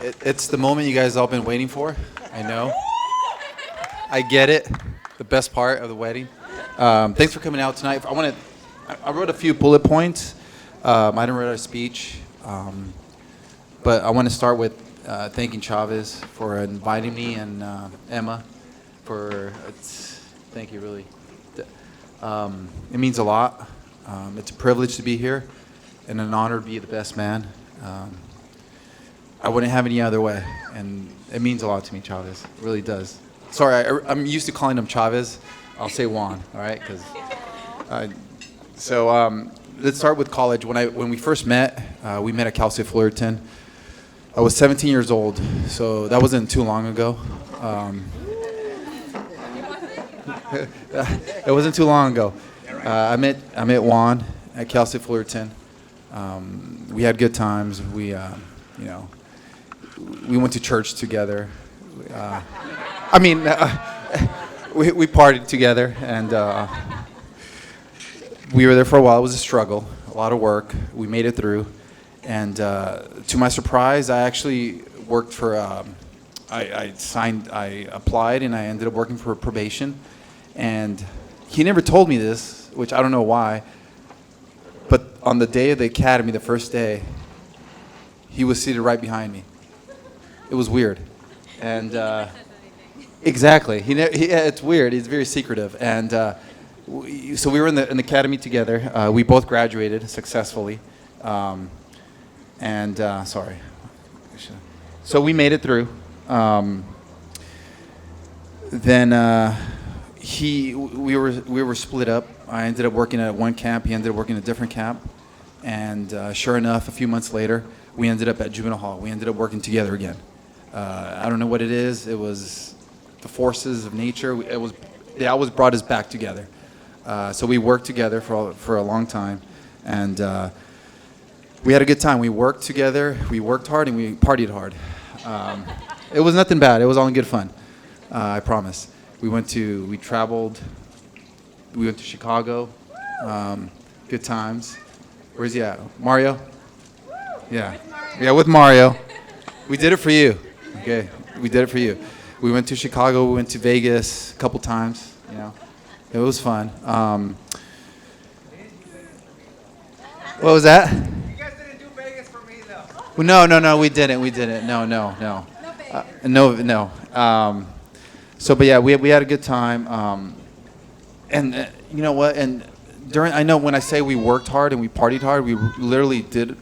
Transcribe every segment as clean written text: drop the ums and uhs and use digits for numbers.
It's the moment you guys all been waiting for. I know. I get it. The best part of the wedding. Thanks for coming out tonight. I wrote a few bullet points. I didn't write a speech, but I want to start with thanking Chavez for inviting me and Emma for. Thank you, really. It means a lot. It's a privilege to be here, and an honor to be the best man. I wouldn't have it any other way, and it means a lot to me, Chavez. It really does. Sorry, I'm used to calling him Chavez. I'll say Juan, all right? Let's start with college. When we first met, we met at Cal State Fullerton. I was 17 years old, so that wasn't too long ago. It wasn't too long ago. I met Juan at Cal State Fullerton. We had good times. We went to church together. We partied together, and we were there for a while. It was a struggle, a lot of work. We made it through, and to my surprise, I actually worked for. I applied, and I ended up working for probation. And he never told me this, which I don't know why. But on the day of the academy, the first day, he was seated right behind me. It was weird, and exactly. It's weird. He's very secretive, and so we were in the academy together. We both graduated successfully, sorry. So we made it through. We were split up. I ended up working at one camp. He ended up working at a different camp, and sure enough, a few months later, we ended up at juvenile hall. We ended up working together again. I don't know what it is. It was the forces of nature. They always brought us back together. So we worked together for a long time, and we had a good time. We worked together. We worked hard, and we partied hard. It was nothing bad. It was all in good fun. I promise. We traveled. We went to Chicago. Good times. Where's he at? Mario? Yeah. Yeah, with Mario. We did it for you. Okay. We did it for you. We went to Chicago. We went to Vegas a couple times. It was fun. What was that? You guys didn't do Vegas for me, though. No, we didn't. No. No. But yeah, we had a good time. And you know what? And I know when I say we worked hard and we partied hard, we literally did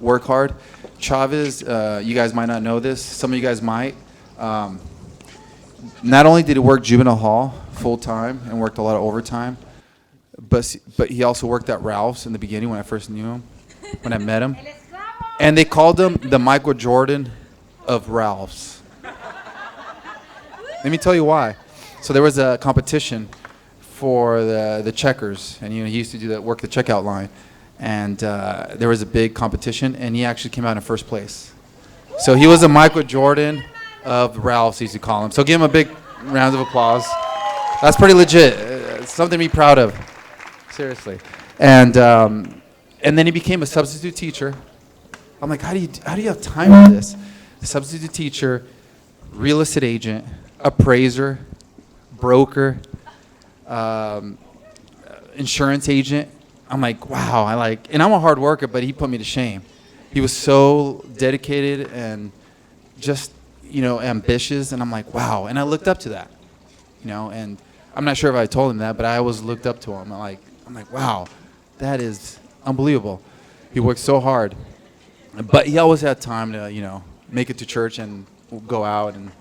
work hard. Chavez, you guys might not know this. Some of you guys might. Not only did he work juvenile hall full time and worked a lot of overtime, but he also worked at Ralph's in the beginning when I first knew him, when I met him. And they called him the Michael Jordan of Ralph's. Let me tell you why. So there was a competition for the checkers, and he used to do that, work the checkout line, and there was a big competition, and he actually came out in first place. So he was a Michael Jordan of Ralph's, he used to call him. So give him a big round of applause. That's pretty legit. It's something to be proud of. Seriously. And then he became a substitute teacher. I'm like, how do you have time for this? A substitute teacher, real estate agent, appraiser, broker, insurance agent. I'm like, wow. And I'm a hard worker, but he put me to shame. He was so dedicated and just, ambitious. And I'm like, wow. And I looked up to that, and I'm not sure if I told him that, but I always looked up to him. I'm like, wow, that is unbelievable. He worked so hard, but he always had time to, make it to church and go out and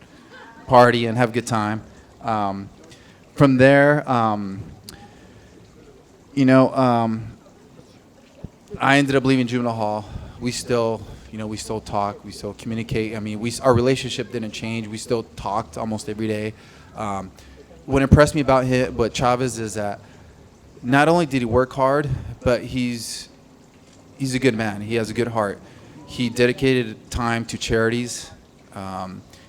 party and have a good time. From there, I ended up leaving juvenile hall. We still talk. We still communicate. Our relationship didn't change. We still talked almost every day. What impressed me about Chavez is that not only did he work hard, but he's a good man. He has a good heart. He dedicated time to charities.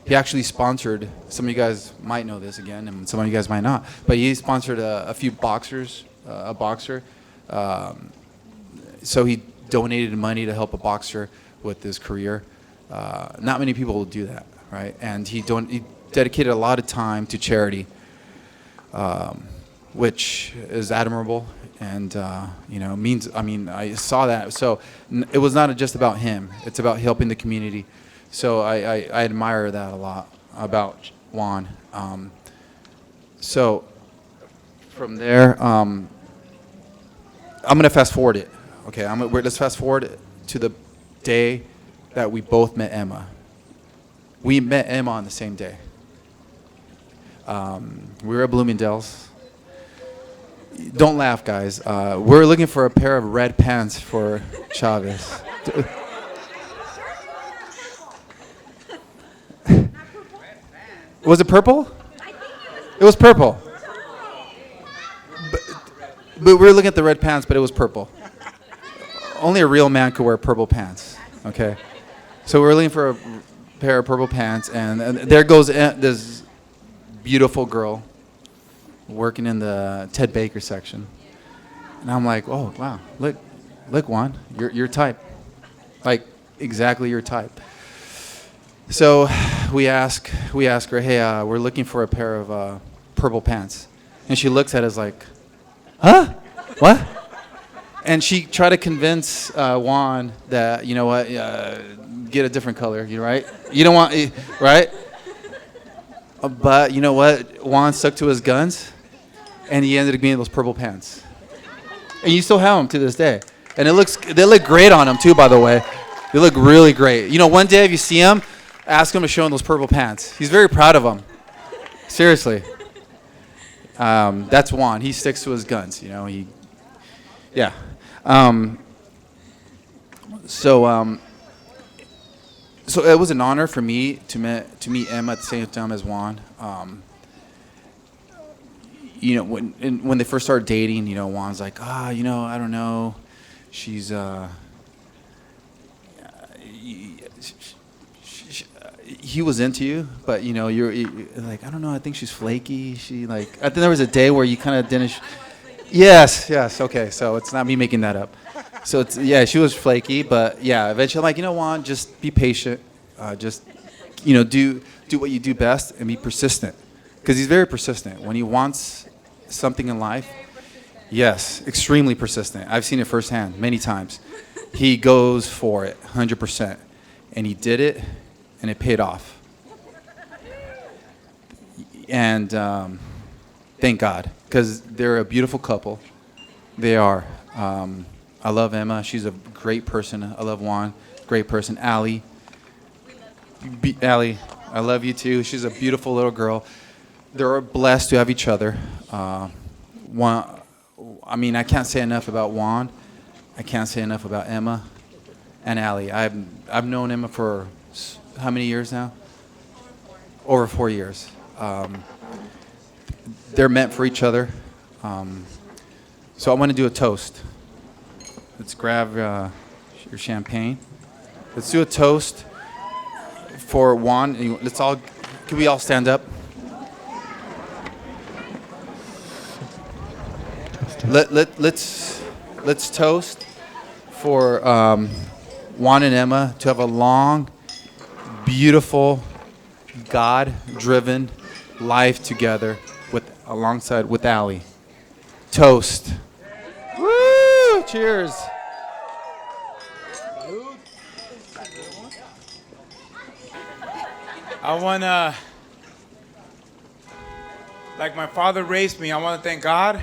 He actually sponsored, some of you guys might know this again, and some of you guys might not, but he sponsored a few boxers, a boxer. So he donated money to help a boxer with his career. Not many people will do that, right? And he dedicated a lot of time to charity, which is admirable, and means. I mean, I saw that. So it was not just about him; it's about helping the community. So I admire that a lot about Juan. So from there, I'm gonna fast forward it. Okay, let's fast forward to the day that we both met Emma. We met Emma on the same day. We were at Bloomingdale's. Don't laugh, guys. We're looking for a pair of red pants for Chavez. Was it purple? It was purple. But we were looking at the red pants, but it was purple. Only a real man could wear purple pants. Okay, so we were looking for a pair of purple pants, and there goes this beautiful girl working in the Ted Baker section, and I'm like, oh wow, look, Juan, your type, like exactly your type. So we ask her, hey, we're looking for a pair of purple pants, and she looks at us like, huh, what? And she tried to convince Juan that, you know what, get a different color, right? You don't want, right? But you know what? Juan stuck to his guns, and he ended up getting those purple pants. And you still have them to this day. And they look great on him too, by the way. They look really great. You know, one day if you see him, ask him to show him those purple pants. He's very proud of them. Seriously. That's Juan. He sticks to his guns, yeah. So it was an honor for me to meet Emma at the same time as Juan. When they first started dating, Juan's like, I don't know, she's he was into you, but you're like, I don't know, I think she's flaky. I think there was a day where you kind of didn't. Yes, okay, so it's not me making that up. So she was flaky, but yeah, eventually I'm like, Juan, just be patient, just do what you do best and be persistent, because he's very persistent when he wants something in life. Yes, extremely persistent. I've seen it firsthand many times. He goes for it 100%, and he did it, and it paid off. And thank God, because they're a beautiful couple. They are. I love Emma. She's a great person. I love Juan. Great person. Allie. Allie, I love you too. She's a beautiful little girl. They're blessed to have each other. Juan, I can't say enough about Juan. I can't say enough about Emma and Allie. I've known Emma for how many years now? Over 4 years. They're meant for each other. So I want to do a toast. Let's grab your champagne. Let's do a toast for Juan. Can we all stand up? Let's toast for Juan and Emma to have a long, beautiful, God-driven life together alongside with Allie. Toast. Woo! Cheers. I want to, like my father raised me, I want to thank God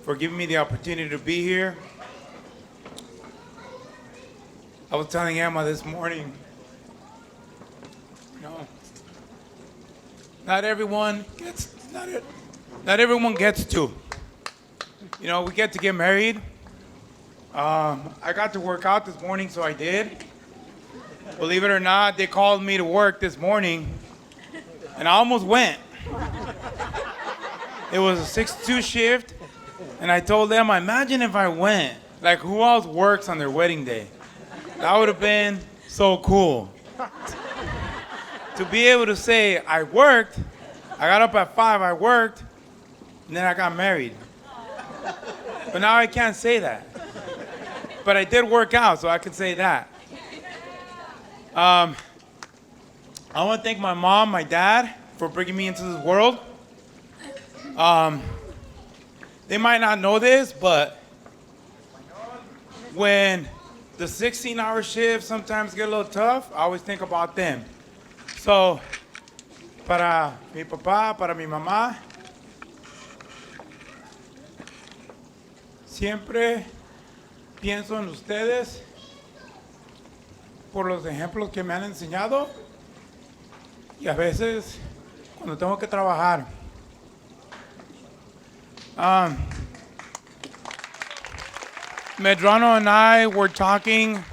for giving me the opportunity to be here. I was telling Emma this morning, not everyone gets to. We get to get married. I got to work out this morning, so I did. Believe it or not, they called me to work this morning, and I almost went. It was a 6-2 shift, and I told them, imagine if I went. Like, who else works on their wedding day? That would have been so cool. To be able to say, I worked, I got up at 5, I worked, and then I got married. But now I can't say that. But I did work out, so I can say that. Um, I want to thank my mom, my dad for bringing me into this world. Um, they might not know this, but when the 16-hour shifts sometimes get a little tough, I always think about them. So, para mi papá, para mi mamá, siempre pienso en ustedes por los ejemplos que me han enseñado y a veces cuando tengo que trabajar. Medrano and I were talking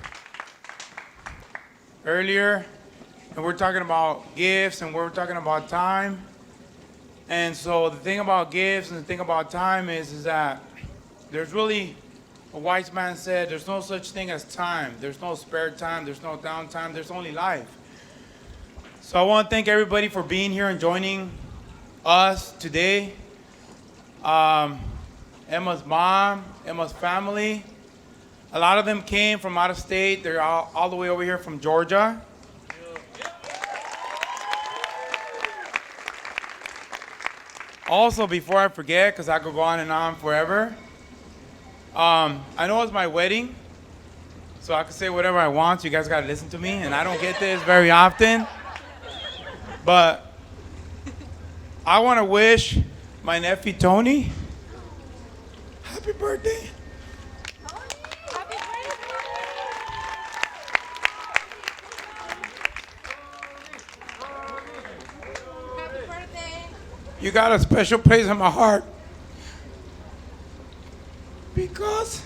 earlier, and we're talking about gifts, and we're talking about time. And so the thing about gifts and the thing about time is that there's really, a wise man said, there's no such thing as time. There's no spare time. There's no downtime. There's only life. So I want to thank everybody for being here and joining us today. Emma's mom, Emma's family. A lot of them came from out of state. They're all the way over here from Georgia. Also, before I forget, because I could go on and on forever, I know it's my wedding, so I can say whatever I want. So you guys got to listen to me, and I don't get this very often. But I want to wish my nephew Tony happy birthday. You got a special place in my heart because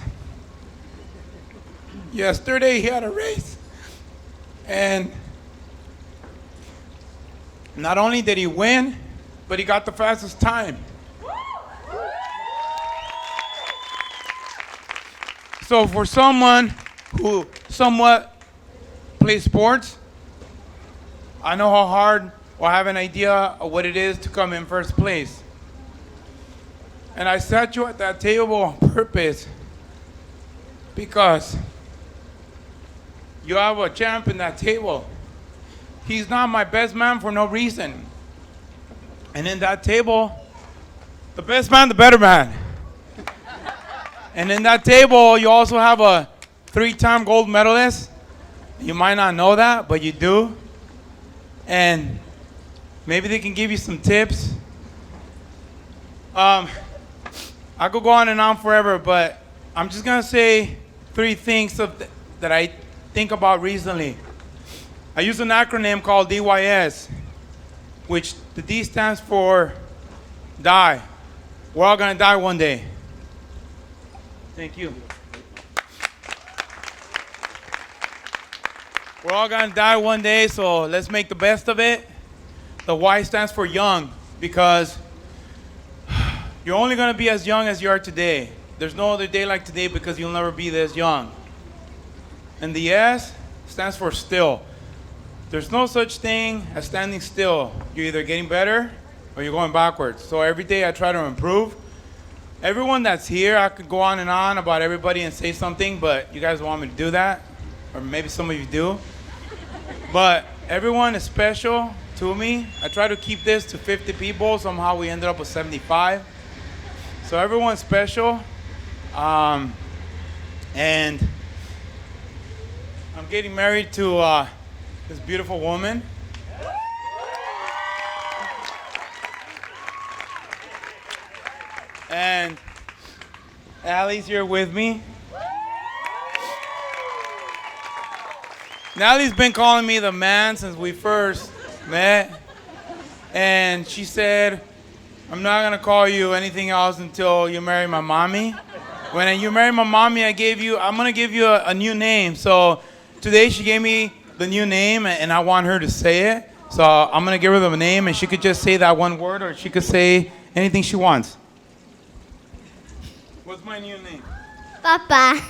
yesterday he had a race, and not only did he win, but he got the fastest time. So for someone who somewhat plays sports, I know how hard, or have an idea of what it is to come in first place. And I sat you at that table on purpose because you have a champ in that table. He's not my best man for no reason. And in that table, the best man, the better man. And in that table, you also have a 3-time gold medalist. You might not know that, but you do. And maybe they can give you some tips. I could go on and on forever, but I'm just going to say 3 things that I think about recently. I use an acronym called DYS, which the D stands for die. We're all going to die one day. Thank you. We're all going to die one day, so let's make the best of it. The Y stands for young, because you're only going to be as young as you are today. There's no other day like today because you'll never be this young. And the S stands for still. There's no such thing as standing still. You're either getting better or you're going backwards. So every day I try to improve. Everyone that's here, I could go on and on about everybody and say something, but you guys don't want me to do that. Or maybe some of you do. But everyone is special to me. I try to keep this to 50 people. Somehow we ended up with 75. So everyone's special. And I'm getting married to this beautiful woman. And Allie's here with me. Allie's been calling me the man since we first met. And she said, I'm not going to call you anything else until you marry my mommy. When you marry my mommy, I'm going to give you a new name. So today she gave me the new name, and I want her to say it. So I'm going to give her the name, and she could just say that one word, or she could say anything she wants. What's my new name? Papa.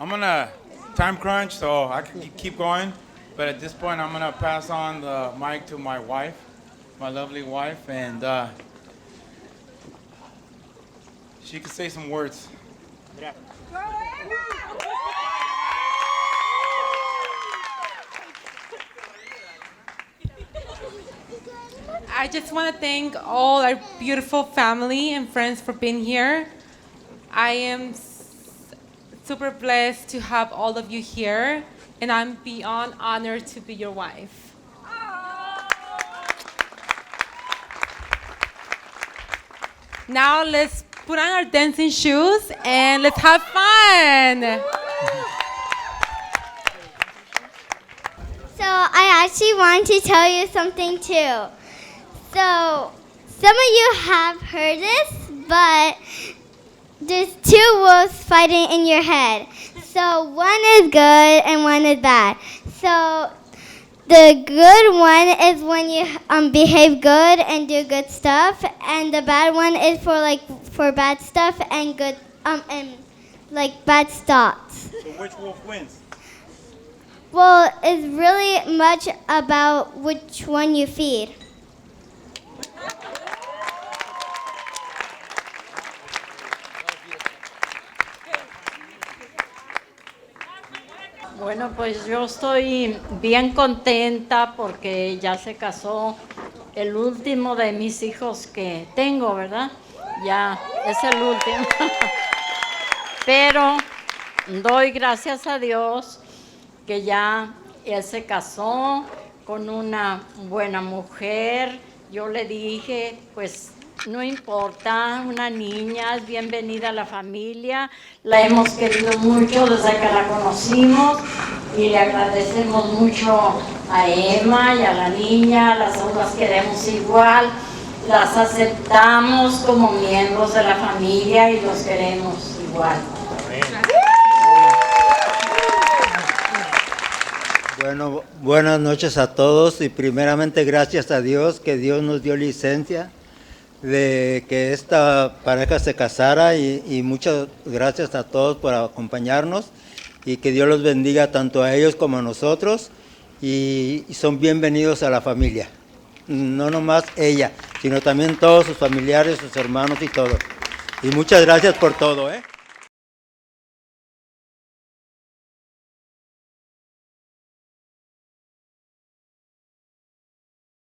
I'm going to time crunch, so I can keep going. But at this point, I'm going to pass on the mic to my wife, my lovely wife. And she could say some words. I just want to thank all our beautiful family and friends for being here. I am super blessed to have all of you here, and I'm beyond honored to be your wife. Now let's put on our dancing shoes and let's have fun. So I actually want to tell you something too. So some of you have heard this, but there's two wolves fighting in your head. So one is good and one is bad. So the good one is when you behave good and do good stuff, and the bad one is for bad stuff and good and like bad thoughts. So which wolf wins? Well, it's really much about which one you feed. Bueno, pues yo estoy bien contenta porque ya se casó el último de mis hijos que tengo, ¿verdad? Ya es el último. Pero doy gracias a Dios que ya él se casó con una buena mujer. Yo le dije, pues no importa, una niña es bienvenida a la familia. La hemos querido mucho desde que la conocimos y le agradecemos mucho a Emma y a la niña. Las dos las queremos igual, las aceptamos como miembros de la familia y los queremos igual. Bueno, buenas noches a todos y primeramente gracias a Dios que Dios nos dio licencia de que esta pareja se casara y muchas gracias a todos por acompañarnos y que Dios los bendiga tanto a ellos como a nosotros y son bienvenidos a la familia. No nomás ella, sino también todos sus familiares, sus hermanos y todo. Y muchas gracias por todo, ¿eh?